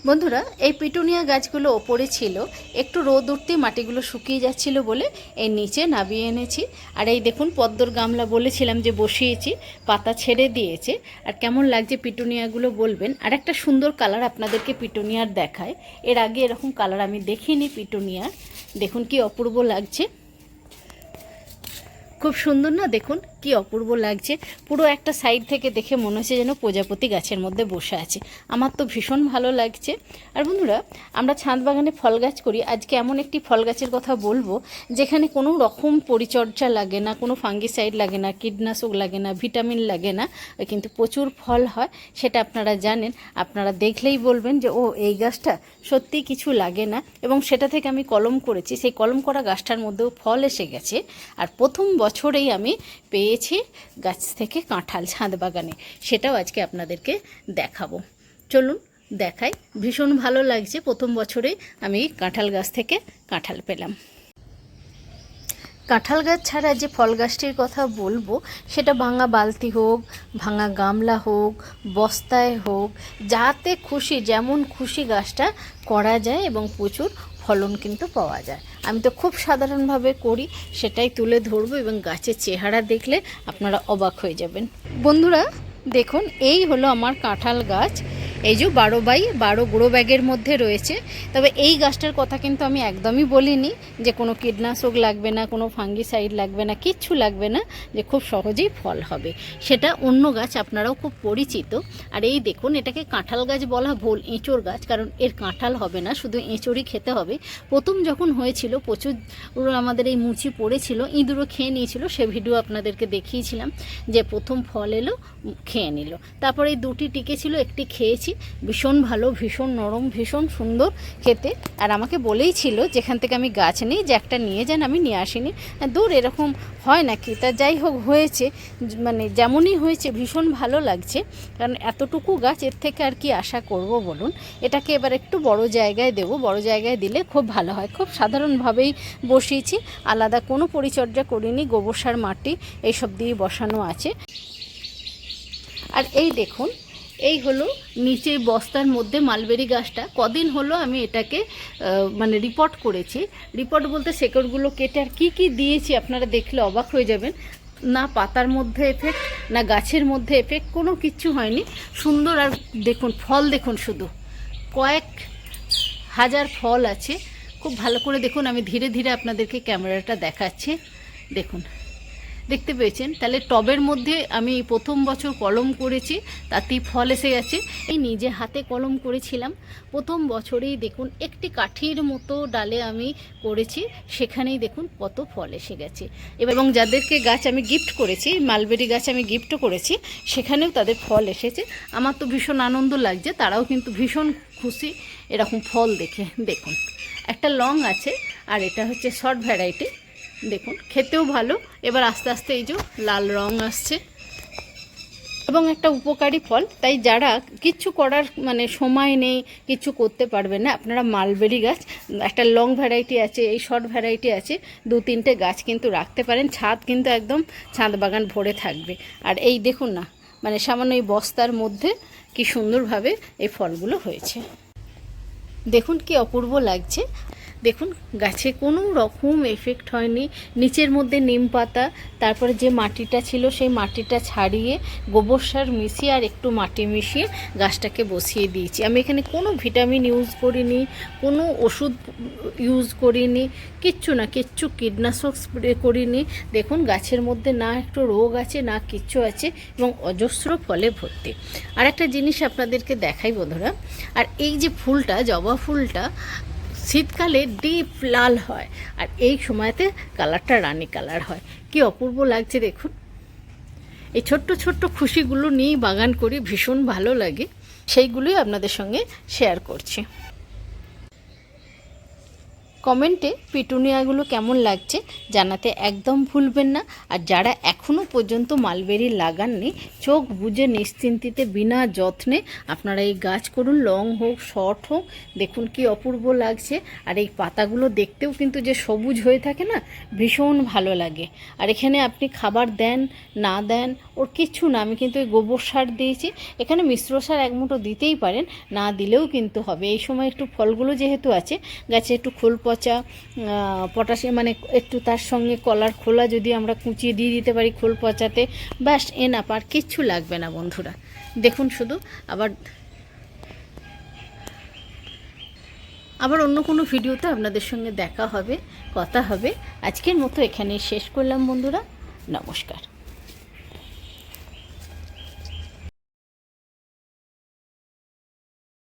বন্ধুরা, এই পিটুনিয়া গাছগুলো ওপরে ছিল, একটু রোদ উঠতে মাটিগুলো শুকিয়ে যাচ্ছিল বলে এই নিচে নামিয়ে এনেছি। আর এই দেখুন পদ্মর গামলা বলেছিলাম যে বসিয়েছি, পাতা ছেড়ে দিয়েছে। আর কেমন লাগছে পিটুনিয়াগুলো বলবেন। আর একটা সুন্দর কালার আপনাদেরকে পিটুনিয়ার দেখায়, এর আগে এরকম কালার আমি দেখিনি পিটুনিয়ার। দেখুন কি অপূর্ব লাগছে, খুব সুন্দর না? দেখুন কি অপূর্ব লাগছে। পুরো একটা সাইড থেকে দেখে মনে হচ্ছে যেন প্রজাপতি গাছের মধ্যে বসে আছে। আমার তো ভীষণ ভালো লাগছে। আর বন্ধুরা, আমরা ছাদ বাগানে ফল গাছ করি। আজকে এমন একটি ফল গাছের কথা বলবো যেখানে কোনো রকম পরিচর্যা লাগে না, কোনো ফাঙ্গিসাইড লাগে না, কীটনাশক লাগে না, ভিটামিন লাগে না, কিন্তু প্রচুর ফল হয়। সেটা আপনারা জানেন, আপনারা দেখলেই বলবেন যে ও এই গাছটা সত্যিই কিছু লাগে না। এবং সেটা থেকে আমি কলম করেছি, সেই কলম করা গাছটার মধ্যেও ফল এসে গেছে। আর প্রথম বছরেই আমি পেয়েছি গাছ থেকে কাঁঠাল ছাদ বাগানে, সেটাও আজকে আপনাদেরকে দেখাবো। চলুন দেখাই। ভীষণ ভালো লাগছে, প্রথম বছরেই আমি কাঁঠাল গাছ থেকে কাঁঠাল পেলাম। কাঁঠাল গাছ ছাড়া যে ফল গাছটির কথা বলবো, সেটা ভাঙা বালতি হোক, ভাঙা গামলা হোক, বস্তায় হোক, যাতে খুশি যেমন খুশি গাছটা করা যায় এবং প্রচুর ফলন কিন্তু পাওয়া যায়। আমি তো খুব সাধারণভাবে করি, সেটাই তুলে ধরবো এবং গাছের চেহারা দেখলে আপনারা অবাক হয়ে যাবেন। বন্ধুরা দেখুন, এই হলো আমার কাঁঠাল গাছ। এই যে 12x12 গ্রো ব্যাগের মধ্যে রয়েছে। তবে এই গাছটার কথা কিন্তু আমি একদমই বলিনি যে কোনো কীটনাশক লাগবে না, কোনো ফাঙ্গিসাইড লাগবে না, কিচ্ছু লাগবে না, যে খুব সহজেই ফল হবে। সেটা অন্য গাছ আপনারাও খুব পরিচিত। আর এই দেখুন, এটাকে কাঁঠাল গাছ বলা ভুল, এঁচোড় গাছ, কারণ এর কাঁঠাল হবে না, শুধু এঁচোড়ই খেতে হবে। প্রথম যখন হয়েছিল প্রচুর আমাদের এই মুচি পড়েছিল, ইঁদুরও খেয়ে নিয়েছিল, সে ভিডিও আপনাদেরকে দেখিয়েছিলাম যে প্রথম ফল এলো, খেয়ে নিল। তারপরে এই দুটি টিকে ছিল, একটি খেয়েছি, ভীষণ ভালো, ভীষণ নরম, ভীষণ সুন্দর খেতে। আর আমাকে বলেই ছিল যেখান থেকে আমি গাছ নিই যে একটা নিয়ে যান, আমি নিয়ে আসিনি। দূর, এরকম হয় নাকি? তা যাই হোক, হয়েছে, মানে যেমনই হয়েছে ভীষণ ভালো লাগছে। কারণ এতটুকু গাছ, এর থেকে আর কি আশা করব বলুন। এটাকে এবার একটু বড় জায়গায় দেবো, বড় জায়গায় দিলে খুব ভালো হয়। খুব সাধারণভাবেই বসিয়েছি, আলাদা কোনো পরিচর্যা করিনি, গোবর সার, মাটি এইসব দিয়ে বসানো আছে। আর এই দেখুন, এই হলো নিচে বস্তার মধ্যে মালবেরি গাছটা। কদিন হলো আমি এটাকে মানে রিপোর্ট করেছি। রিপোর্ট বলতে শেকড়গুলো কেটে আর কি দিয়েছি আপনারা দেখলে অবাক হয়ে যাবেন। না পাতার মধ্যে এফেক্ট, না গাছের মধ্যে এফেক্ট, কোনো কিচ্ছু হয়নি। সুন্দর। আর দেখুন ফল, দেখুন শুধু কয়েক হাজার ফল আছে। খুব ভালো করে দেখুন, আমি ধীরে ধীরে আপনাদেরকে ক্যামেরাটা দেখাচ্ছি। দেখুন, দেখতে পেয়েছেন? তাহলে টবের মধ্যে আমি প্রথম বছর কলম করেছি, তাতেই ফল এসে গেছে। এই নিজে হাতে কলম করেছিলাম প্রথম বছরেই। দেখুন, একটি কাঠির মতো ডালে আমি করেছি, সেখানেই দেখুন কত ফল এসে গেছে। এবং যাদেরকে গাছ আমি গিফট করেছি, মালবেরি গাছ আমি গিফটও করেছি, সেখানেও তাদের ফল এসেছে। আমার তো ভীষণ আনন্দ লাগছে, তারাও কিন্তু ভীষণ খুশি এরকম ফল দেখে। দেখুন, একটা লং আছে, আর এটা হচ্ছে শর্ট ভ্যারাইটি। দেখুন, খেতেও ভালো। এবার আস্তে আস্তে এই যে লাল রং আসছে, এবং একটা উপকারী ফল। তাই যারা কিচ্ছু করার মানে সময় নেই, কিছু করতে পারবে না, আপনারা মালবেরি গাছ, একটা লং ভ্যারাইটি আছে, এই শর্ট ভ্যারাইটি আছে, 2-3টে গাছ কিন্তু রাখতে পারেন। ছাদ কিন্তু একদম ছাদ বাগান ভরে থাকবে। আর এই দেখুন না, মানে সামান্য এই বস্তার মধ্যে কি সুন্দরভাবে এই ফলগুলো হয়েছে। দেখুন কি অপূর্ব লাগছে। দেখুন, গাছে কোনো রকম এফেক্ট হয়নি। নিচের মধ্যে নিম পাতা, তারপরে যে মাটিটা ছিল সেই মাটিটা ছাড়িয়ে গোবর সার মিশিয়ে আর একটু মাটি মিশিয়ে গাছটাকে বসিয়ে দিয়েছি। আমি এখানে কোনো ভিটামিন ইউজ করিনি, কোনো ওষুধ ইউজ করিনি, কিচ্ছু না, কিচ্ছু কীটনাশক স্প্রে করিনি। দেখুন, গাছের মধ্যে না একটু রোগ আছে, না কিচ্ছু আছে, এবং অজস্র ফলে ভর্তি। আর একটা জিনিস আপনাদেরকে দেখাই বন্ধুরা, আর এই যে ফুলটা, জবা ফুলটা শীতকালে ডিপ লাল হয়, আর এই সময়তে কালারটা রানী কালার হয়। কি অপূর্ব লাগছে দেখুন। এই ছোট্ট ছোট্ট খুশিগুলো নিয়েই বাগান করি, ভীষণ ভালো লাগে, সেইগুলোই আপনাদের সঙ্গে শেয়ার করছি। কমেন্টে পিটুনিয়াগুলো কেমন লাগছে জানাতে একদম ভুলবেন না। আর যারা এখনও পর্যন্ত মালবেরি লাগাননি, চোখ বুজে নিশ্চিন্তিতে বিনা যত্নে আপনারা এই গাছ করুন, লং হোক শর্ট হোক। দেখুন কি অপূর্ব লাগছে। আর এই পাতাগুলো দেখতেও কিন্তু যে সবুজ হয়ে থাকে না, ভীষণ ভালো লাগে। আর এখানে আপনি খাবার দেন না দেন ওর কিচ্ছু না, আমি কিন্তু এই গোবর সার দিয়েছি। এখানে মিশ্র সার এক মুঠো দিতেই পারেন, না দিলেও কিন্তু হবে। এই সময় একটু ফলগুলো যেহেতু আছে গাছে, একটু খোল পচা পটাশিয়াম মানে একটু তার সঙ্গে কলার খোলা যদি আমরা কুচিয়ে দিয়ে দিতে পারি খোল পচাতে, ব্যাস এনাফ, আর কিচ্ছু লাগবে না বন্ধুরা। দেখুন শুধু। আবার অন্য কোনো ভিডিওতে আপনাদের সঙ্গে দেখা হবে, কথা হবে। আজকের মতো এখানেই শেষ করলাম বন্ধুরা। নমস্কার।